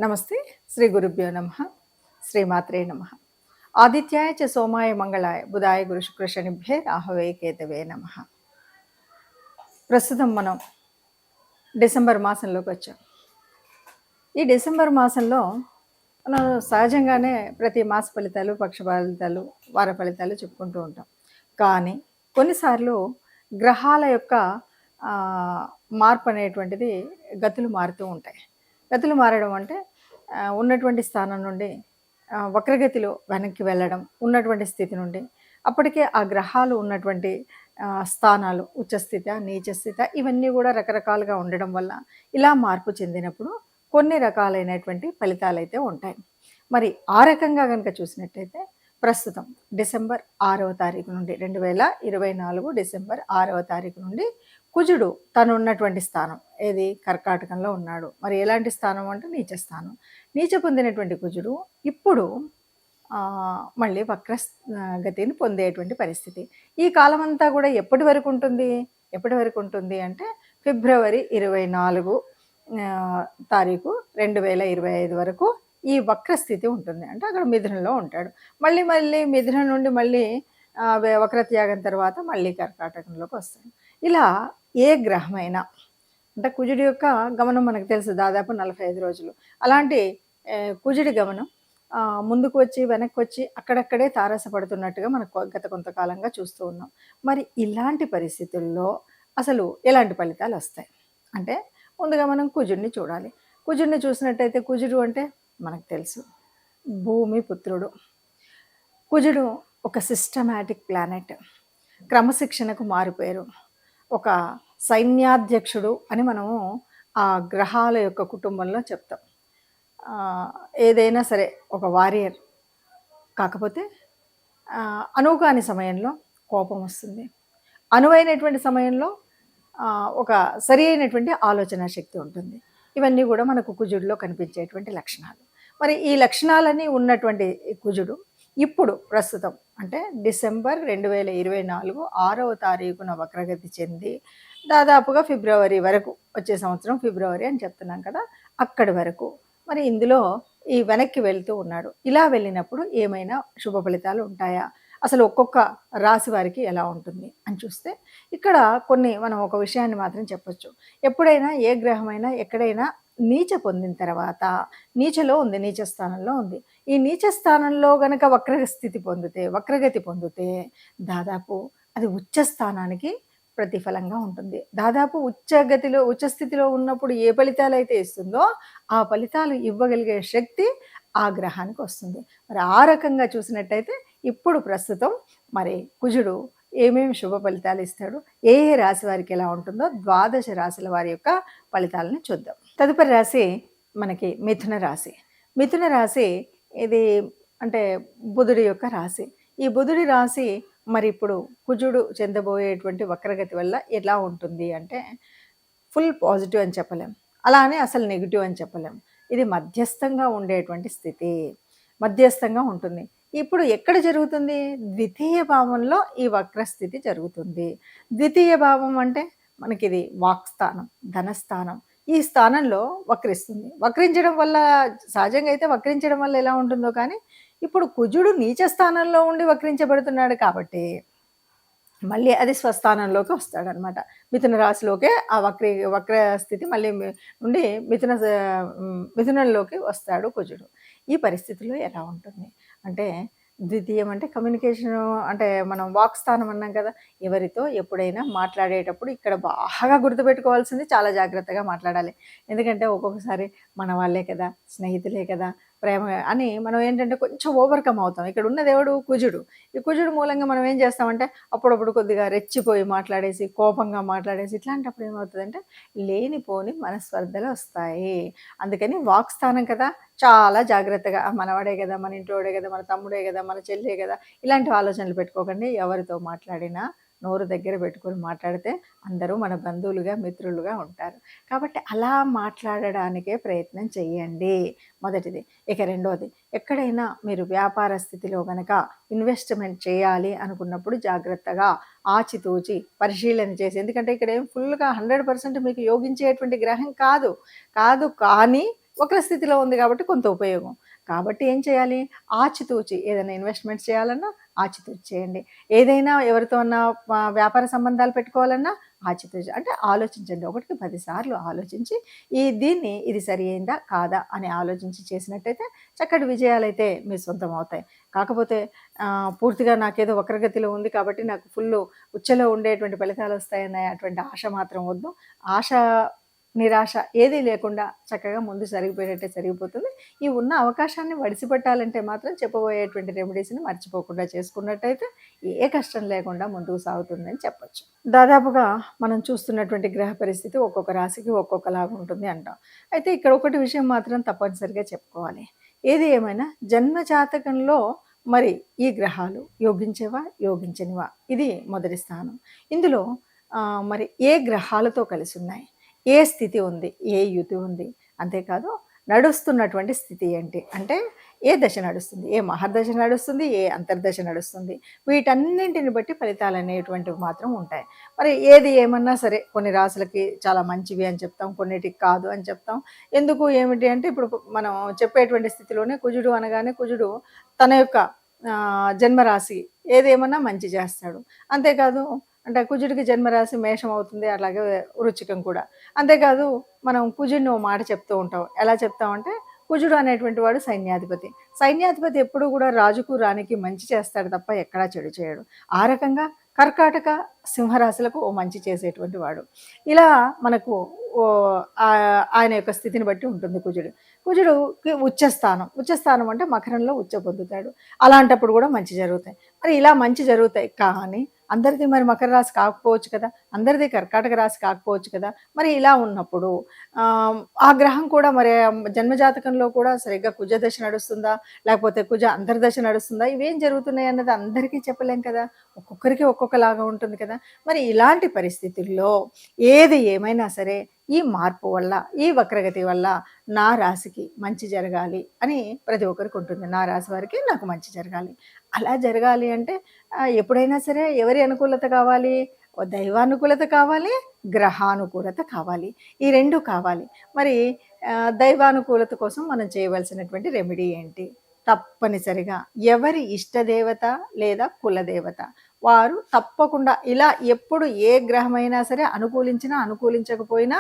నమస్తే. శ్రీ గురుభ్యో నమః. శ్రీమాత్రే నమః. ఆదిత్యాయ చ సోమాయ మంగళాయ బుధాయ గురు శుక్ర శనిభ్యే రాహవే కేతవే నమః. ప్రస్తుతం మనం డిసెంబర్ మాసంలోకి వచ్చాం. ఈ డిసెంబర్ మాసంలో మనం సహజంగానే ప్రతి మాస ఫలితాలు, పక్ష ఫలితాలు, వార ఫలితాలు చెప్పుకుంటూ ఉంటాం. కానీ కొన్నిసార్లు గ్రహాల యొక్క మార్పు అనేటువంటిది గతులు మారుతూ ఉంటాయి. గతులు మారడం అంటే ఉన్నటువంటి స్థానం నుండి వక్రగతిలో వెనక్కి వెళ్ళడం, ఉన్నటువంటి స్థితి నుండి అప్పటికే ఆ గ్రహాలు ఉన్నటువంటి స్థానాలు ఉచ్చస్థిత, నీచస్థిత ఇవన్నీ కూడా రకరకాలుగా ఉండడం వల్ల ఇలా మార్పు చెందినప్పుడు కొన్ని రకాలైనటువంటి ఫలితాలు అయితే ఉంటాయి. మరి ఆ రకంగా కనుక చూసినట్టయితే ప్రస్తుతం డిసెంబర్ 6వ తారీఖు నుండి 2024 డిసెంబర్ 6వ తారీఖు నుండి కుజుడు తను ఉన్నటువంటి స్థానం ఏది కర్కాటకంలో ఉన్నాడు. మరి ఎలాంటి స్థానం అంటే నీచ స్థానం. నీచ పొందినటువంటి కుజుడు ఇప్పుడు మళ్ళీ వక్ర గతిని పొందేటువంటి పరిస్థితి. ఈ కాలం అంతా కూడా ఎప్పటి వరకు ఉంటుంది అంటే ఫిబ్రవరి 24 తారీఖు 2025 వరకు ఈ వక్రస్థితి ఉంటుంది. అంటే అక్కడ మిథునంలో ఉంటాడు. మళ్ళీ మిథునం నుండి మళ్ళీ వక్రత్యాగం తర్వాత మళ్ళీ కర్కాటకంలోకి వస్తాడు. ఇలా ఏ గ్రహమైనా అంటే కుజుడి యొక్క గమనం మనకు తెలుసు, దాదాపు 45 రోజులు. అలాంటి కుజుడి గమనం ముందుకు వచ్చి వెనక్కి వచ్చి అక్కడక్కడే తారసపడుతున్నట్టుగా మనకు గత కొంతకాలంగా చూస్తూ ఉన్నాం. మరి ఇలాంటి పరిస్థితుల్లో అసలు ఎలాంటి ఫలితాలు వస్తాయి అంటే ముందుగా మనం కుజుడిని చూడాలి. కుజుడిని చూసినట్టయితే కుజుడు అంటే మనకు తెలుసు భూమి పుత్రుడు. కుజుడు ఒక సిస్టమాటిక్ ప్లానెట్, క్రమశిక్షణకు మారుపేరు, ఒక సైన్యాధ్యక్షుడు అని మనము ఆ గ్రహాల యొక్క కుటుంబంలో చెప్తాం. ఏదైనా సరే ఒక వారియర్. కాకపోతే అనువుకాని సమయంలో కోపం వస్తుంది, అనువైనటువంటి సమయంలో ఒక సరి అయినటువంటి ఆలోచన శక్తి ఉంటుంది. ఇవన్నీ కూడా మనకు కుజుడిలో కనిపించేటువంటి లక్షణాలు. మరి ఈ లక్షణాలన్నీ ఉన్నటువంటి కుజుడు ఇప్పుడు ప్రస్తుతం అంటే డిసెంబర్ 2024 6వ తారీఖున వక్రగతి చెంది దాదాపుగా ఫిబ్రవరి వరకు, వచ్చే సంవత్సరం ఫిబ్రవరి అని చెప్తున్నాం కదా, అక్కడి వరకు మరి ఇందులో ఈ వెనక్కి వెళ్తూ ఉన్నాడు. ఇలా వెళ్ళినప్పుడు ఏమైనా శుభ ఫలితాలు ఉంటాయా, అసలు ఒక్కొక్క రాశి వారికి ఎలా ఉంటుంది అని చూస్తే ఇక్కడ కొన్ని మనం ఒక విషయాన్ని మాత్రం చెప్పొచ్చు. ఎప్పుడైనా ఏ గ్రహమైనా ఎక్కడైనా నీచ పొందిన తర్వాత నీచలో ఉంది, నీచ స్థానంలో ఉంది. ఈ నీచ స్థానంలో గనక వక్రగతి పొందితే దాదాపు అది ఉచ్చ స్థానానికి ప్రతిఫలంగా ఉంటుంది. దాదాపు ఉచ్చస్థితిలో ఉన్నప్పుడు ఏ ఫలితాలు అయితే ఇస్తుందో ఆ ఫలితాలు ఇవ్వగలిగే శక్తి ఆ గ్రహానికి వస్తుంది. మరి ఆ రకంగా చూసినట్టయితే ఇప్పుడు ప్రస్తుతం మరి కుజుడు ఏమేమి శుభ ఫలితాలు ఇస్తాడు, ఏ రాశి వారికి ఎలా ఉంటుందో 12 రాశుల వారి యొక్క ఫలితాలను చూద్దాం. తదుపరి రాశి మనకి మిథున రాశి. మిథున రాశి ఇది అంటే బుధుడి యొక్క రాశి. ఈ బుధుడి రాశి మరి ఇప్పుడు కుజుడు చెందబోయేటువంటి వక్రగతి వల్ల ఎలా ఉంటుంది అంటే ఫుల్ పాజిటివ్ అని చెప్పలేం, అలానే అసలు నెగిటివ్ అని చెప్పలేం. ఇది మధ్యస్థంగా ఉండేటువంటి స్థితి, మధ్యస్థంగా ఉంటుంది. ఇప్పుడు ఎక్కడ జరుగుతుంది? ద్వితీయ భావంలో ఈ వక్రస్థితి జరుగుతుంది. ద్వితీయ భావం అంటే మనకి ఇది వాక్స్థానం, ధనస్థానం. ఈ స్థానంలో వక్రిస్తుంది. వక్రించడం వల్ల సహజంగా అయితే వక్రించడం వల్ల ఎలా ఉంటుందో కానీ ఇప్పుడు కుజుడు నీచ స్థానంలో ఉండి వక్రించబడుతున్నాడు కాబట్టి మళ్ళీ అది స్వస్థానంలోకి వస్తాడనమాట. మిథున రాశిలోకే ఆ వక్ర స్థితి మళ్ళీ నుండి మిథునంలోకి వస్తాడు కుజుడు. ఈ పరిస్థితుల్లో ఎలా ఉంటుంది అంటే ద్వితీయం అంటే కమ్యూనికేషన్, అంటే మనం వాక్స్థానం అన్నాం కదా. ఎవరితో ఎప్పుడైనా మాట్లాడేటప్పుడు ఇక్కడ బాగా గుర్తుపెట్టుకోవాల్సింది చాలా జాగ్రత్తగా మాట్లాడాలి. ఎందుకంటే ఒక్కొక్కసారి మన వాళ్ళే కదా, స్నేహితులే కదా, ప్రేమ అని మనం ఏంటంటే కొంచెం ఓవర్కమ్ అవుతాం. ఇక్కడ ఉన్న దేవుడు కుజుడు. ఈ కుజుడు మూలంగా మనం ఏం చేస్తామంటే అప్పుడప్పుడు కొద్దిగా రెచ్చిపోయి మాట్లాడేసి, కోపంగా మాట్లాడేసి, ఇట్లాంటప్పుడు ఏమవుతుందంటే లేనిపోని మనస్పర్ధలు వస్తాయి. అందుకని వాక్స్థానం కదా, చాలా జాగ్రత్తగా మనవాడే కదా, మన ఇంట్లోడే కదా, మన తమ్ముడే కదా, మన చెల్లె కదా, ఇలాంటి ఆలోచనలు పెట్టుకోకండి. ఎవరితో మాట్లాడినా నోరు దగ్గర పెట్టుకొని మాట్లాడితే అందరూ మన బంధువులుగా, మిత్రులుగా ఉంటారు. కాబట్టి అలా మాట్లాడడానికే ప్రయత్నం చేయండి, మొదటిది. ఇక రెండోది, ఎక్కడైనా మీరు వ్యాపార స్థితిలో కనుక ఇన్వెస్ట్మెంట్ చేయాలి అనుకున్నప్పుడు జాగ్రత్తగా ఆచితూచి పరిశీలన చేసి, ఎందుకంటే ఇక్కడ ఏం ఫుల్గా 100% మీకు యోగించేటువంటి గ్రహం కాదు కానీ వక్ర స్థితిలో ఉంది కాబట్టి కొంత ఉపయోగం. కాబట్టి ఏం చేయాలి? ఆచితూచి ఏదైనా ఇన్వెస్ట్‌మెంట్స్ చేయాలన్నా ఆచితూచి చేయండి. ఏదైనా ఎవరితో అన్నా వ్యాపార సంబంధాలు పెట్టుకోవాలన్నా ఆచితూచి అంటే ఆలోచించండి. ఒకటికి 10 సార్లు ఆలోచించి దీన్ని ఇది సరి అయిందా? కాదా? అని ఆలోచించి చేసినట్టయితే చక్కటి విజయాలైతే మీ సొంతం అవుతాయి. కాకపోతే పూర్తిగా నాకేదో వక్రగతిలో ఉంది కాబట్టి నాకు ఫుల్లు ఉచ్చెలో ఉండేటువంటి ఫలితాలొస్తాయనే అటువంటి ఆశ మాత్రం వద్దు. ఆశ, నిరాశ ఏదీ లేకుండా చక్కగా ముందు జరిగిపోయినట్టే జరిగిపోతుంది. ఈ ఉన్న అవకాశాన్ని వడిసిపట్టాలంటే మాత్రం చెప్పబోయేటువంటి రెమెడీస్‌ని మర్చిపోకుండా చేసుకున్నట్టయితే ఏ కష్టం లేకుండా ముందుకు సాగుతుందని చెప్పొచ్చు. దాదాపుగా మనం చూస్తున్నటువంటి గ్రహ పరిస్థితి ఒక్కొక్క రాశికి ఒక్కొక్కలాగా ఉంటుంది అంటాం. అయితే ఇక్కడ ఒకటి విషయం మాత్రం తప్పనిసరిగా చెప్పుకోవాలి. ఏది ఏమైనా జన్మ జాతకంలో మరి ఈ గ్రహాలు యోగించేవా? యోగించనివా? ఇది మొదటి స్థానం. ఇందులో మరి ఏ గ్రహాలతో కలిసున్నాయి? ఏ స్థితి ఉంది? ఏ యుతి ఉంది? అంతేకాదు నడుస్తున్నటువంటి స్థితి ఏంటి? అంటే ఏ దశ నడుస్తుంది? ఏ మహర్దశ నడుస్తుంది? ఏ అంతర్దశ నడుస్తుంది? వీటన్నింటిని బట్టి ఫలితాలనేటువంటివి మాత్రం ఉంటాయి. మరి ఏది ఏమన్నా సరే కొన్ని రాసులకి చాలా మంచివి అని చెప్తాం. కొన్నిటికి కాదు అని చెప్తాం. ఎందుకు ఏమిటి అంటే ఇప్పుడు మనం చెప్పేటువంటి స్థితిలోనే కుజుడు అనగానే కుజుడు తన యొక్క జన్మరాశి ఏదేమన్నా మంచి చేస్తాడు. అంతేకాదు అంటే కుజుడికి జన్మరాశి మేషం అవుతుంది. అలాగే వృచ్చికం కూడా. అంతేకాదు మనం కుజుడిని ఓ మాట చెప్తూ ఉంటాం. ఎలా చెప్తామంటే కుజుడు అనేటువంటి వాడు సైన్యాధిపతి. సైన్యాధిపతి ఎప్పుడూ కూడా రాజుకు, రాణికి మంచి చేస్తాడు తప్ప ఎక్కడా చెడు చేయడు. ఆ రకంగా కర్కాటక, సింహరాశులకు ఓ మంచి చేసేటువంటి వాడు. ఇలా మనకు ఆయన యొక్క స్థితిని బట్టి ఉంటుంది కుజుడు. కుజుడుకి ఉచ్చస్థానం. ఉచ్చస్థానం అంటే మకరంలో ఉచ్చ పొందుతాడు. అలాంటప్పుడు కూడా మంచి జరుగుతాయి. మరి ఇలా మంచి జరుగుతాయి కానీ అందరిది మరి మకర రాశి కాకపోవచ్చు కదా, అందరిది కర్కాటక రాశి కాకపోవచ్చు కదా. మరి ఇలా ఉన్నప్పుడు ఆ గ్రహం కూడా మరి జన్మజాతకంలో కూడా సరిగ్గా కుజ దశ నడుస్తుందా, లేకపోతే కుజ అంతర్దశ నడుస్తుందా, ఇవేం జరుగుతున్నాయి అన్నది అందరికీ చెప్పలేం కదా. ఒక్కొక్కరికి ఒక్కొక్కలాగా ఉంటుంది కదా. మరి ఇలాంటి పరిస్థితుల్లో ఏది ఏమైనా సరే ఈ మార్పు వల్ల, ఈ వక్రగతి వల్ల నా రాశికి మంచి జరగాలి అని ప్రతి ఒక్కరికి ఉంటుంది. నా రాశి వారికి నాకు మంచి జరగాలి. అలా జరగాలి అంటే ఎప్పుడైనా సరే ఎవరి అనుకూలత కావాలి? దైవానుకూలత కావాలి, గ్రహానుకూలత కావాలి. ఈ 2 కావాలి. మరి దైవానుకూలత కోసం మనం చేయవలసినటువంటి రెమెడీ ఏంటి? తప్పనిసరిగా ఎవరి ఇష్టదేవత లేదా కులదేవత వారు తప్పకుండా ఇలా ఎప్పుడు ఏ గ్రహమైనా సరే అనుకూలించినా అనుకూలించకపోయినా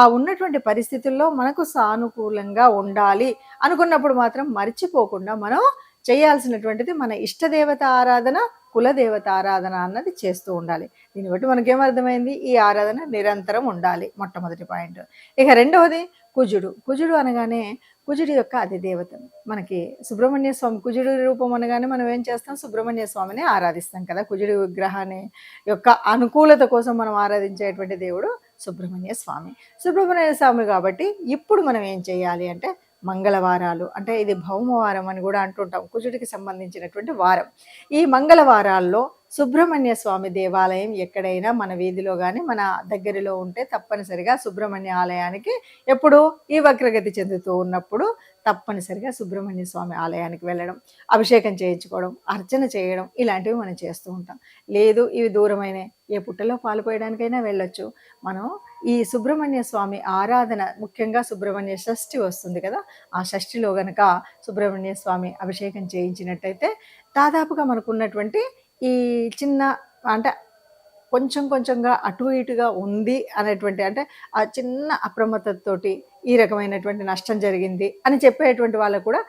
ఆ ఉన్నటువంటి పరిస్థితుల్లో మనకు సానుకూలంగా ఉండాలి అనుకున్నప్పుడు మాత్రం మర్చిపోకుండా మనం చేయాల్సినటువంటిది మన ఇష్టదేవత ఆరాధన, కులదేవత ఆరాధన అన్నది చేస్తూ ఉండాలి. దీన్ని బట్టి మనకేమర్థమైంది? ఈ ఆరాధన నిరంతరం ఉండాలి. మొట్టమొదటి పాయింట్. ఇక రెండవది కుజుడు. కుజుడు అనగానే కుజుడి యొక్క అధిదేవత మనకి సుబ్రహ్మణ్య స్వామి. కుజుడి రూపం అనగానే మనం ఏం చేస్తాం? సుబ్రహ్మణ్య స్వామిని ఆరాధిస్తాం కదా. కుజుడి విగ్రహాన్ని యొక్క అనుకూలత కోసం మనం ఆరాధించేటువంటి దేవుడు సుబ్రహ్మణ్య స్వామి. సుబ్రహ్మణ్య స్వామి కాబట్టి ఇప్పుడు మనం ఏం చేయాలి అంటే మంగళవారాలు, అంటే ఇది భౌమవారం అని కూడా అంటుంటాం. కుజుడికి సంబంధించినటువంటి వారం. ఈ మంగళవారాల్లో సుబ్రహ్మణ్య స్వామి దేవాలయం ఎక్కడైనా మన వీధిలో కానీ మన దగ్గరలో ఉంటే తప్పనిసరిగా సుబ్రహ్మణ్య ఆలయానికి ఎప్పుడు ఈ వక్రగతి చెందుతూ ఉన్నప్పుడు తప్పనిసరిగా సుబ్రహ్మణ్య స్వామి ఆలయానికి వెళ్ళడం, అభిషేకం చేయించుకోవడం, అర్చన చేయడం ఇలాంటివి మనం చేస్తూ ఉంటాం. లేదు ఇవి దూరమైన ఏ పుట్టలో పాలు పోయడానికైనా వెళ్ళొచ్చు. మనం ఈ సుబ్రహ్మణ్య స్వామి ఆరాధన ముఖ్యంగా సుబ్రహ్మణ్య షష్ఠి వస్తుంది కదా, ఆ షష్ఠిలో గనక సుబ్రహ్మణ్య స్వామి అభిషేకం చేయించినట్టయితే దాదాపుగా మనకున్నటువంటి ఈ చిన్న అంటే కొంచెం కొంచెంగా అటు ఇటుగా ఉంది అనేటువంటి అంటే ఆ చిన్న అప్రమత్తతోటి ఈ రకమైనటువంటి నష్టం జరిగింది అని చెప్పేటువంటి వాళ్ళకు కూడా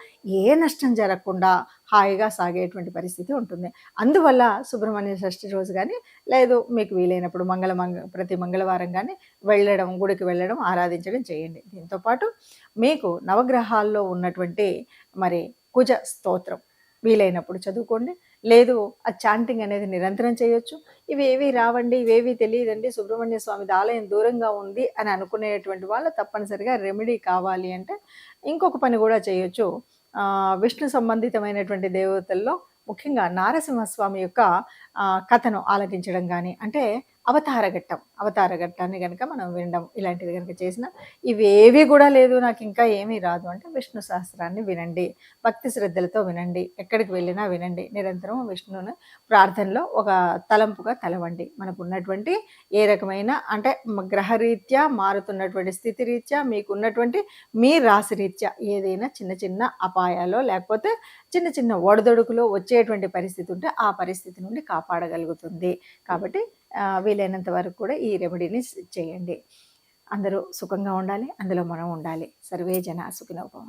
ఏ నష్టం జరగకుండా హాయిగా సాగేటువంటి పరిస్థితి ఉంటుంది. అందువల్ల సుబ్రహ్మణ్య షష్ఠి రోజు కానీ లేదు మీకు వీలైనప్పుడు ప్రతి మంగళవారం కానీ వెళ్ళడం, గుడికి వెళ్ళడం, ఆరాధించడం చేయండి. దీంతోపాటు మీకు నవగ్రహాల్లో ఉన్నటువంటి మరి కుజ స్తోత్రం వీలైనప్పుడు చదువుకోండి. లేదు ఆ చాంటింగ్ అనేది నిరంతరం చేయొచ్చు. ఇవేవి రావండి, ఇవేవి తెలియదండి, సుబ్రహ్మణ్య స్వామి ఆలయం దూరంగా ఉంది అని అనుకునేటువంటి వాళ్ళు తప్పనిసరిగా రెమెడీ కావాలి అంటే ఇంకొక పని కూడా చేయొచ్చు. విష్ణు సంబంధితమైనటువంటి దేవతల్లో ముఖ్యంగా నారసింహస్వామి యొక్క కథను ఆలకించడం కానీ, అంటే అవతారఘట్టాన్ని కనుక మనం వినడం ఇలాంటివి కనుక చేసినా, ఇవేవి కూడా లేదు నాకు ఇంకా ఏమీ రాదు అంటే విష్ణు సహస్రాన్ని వినండి, భక్తి శ్రద్ధలతో వినండి, ఎక్కడికి వెళ్ళినా వినండి, నిరంతరం విష్ణువుని ప్రార్థనలో ఒక తలంపుగా తలవండి. మనకు ఉన్నటువంటి ఏ రకమైన అంటే గ్రహరీత్యా మారుతున్నటువంటి స్థితి రీత్యా మీకున్నటువంటి మీ రాశి రీత్యా ఏదైనా చిన్న చిన్న అపాయాలో లేకపోతే చిన్న చిన్న ఒడదొడుకులో వచ్చేటువంటి పరిస్థితి ఉంటే ఆ పరిస్థితి నుండి కాపాడగలుగుతుంది. కాబట్టి వీలైనంత వరకు కూడా ఈ రెమెడీని చేయండి. అందరూ సుఖంగా ఉండాలి, అందులో మనం ఉండాలి. సర్వే జన సుఖినో భవంతు.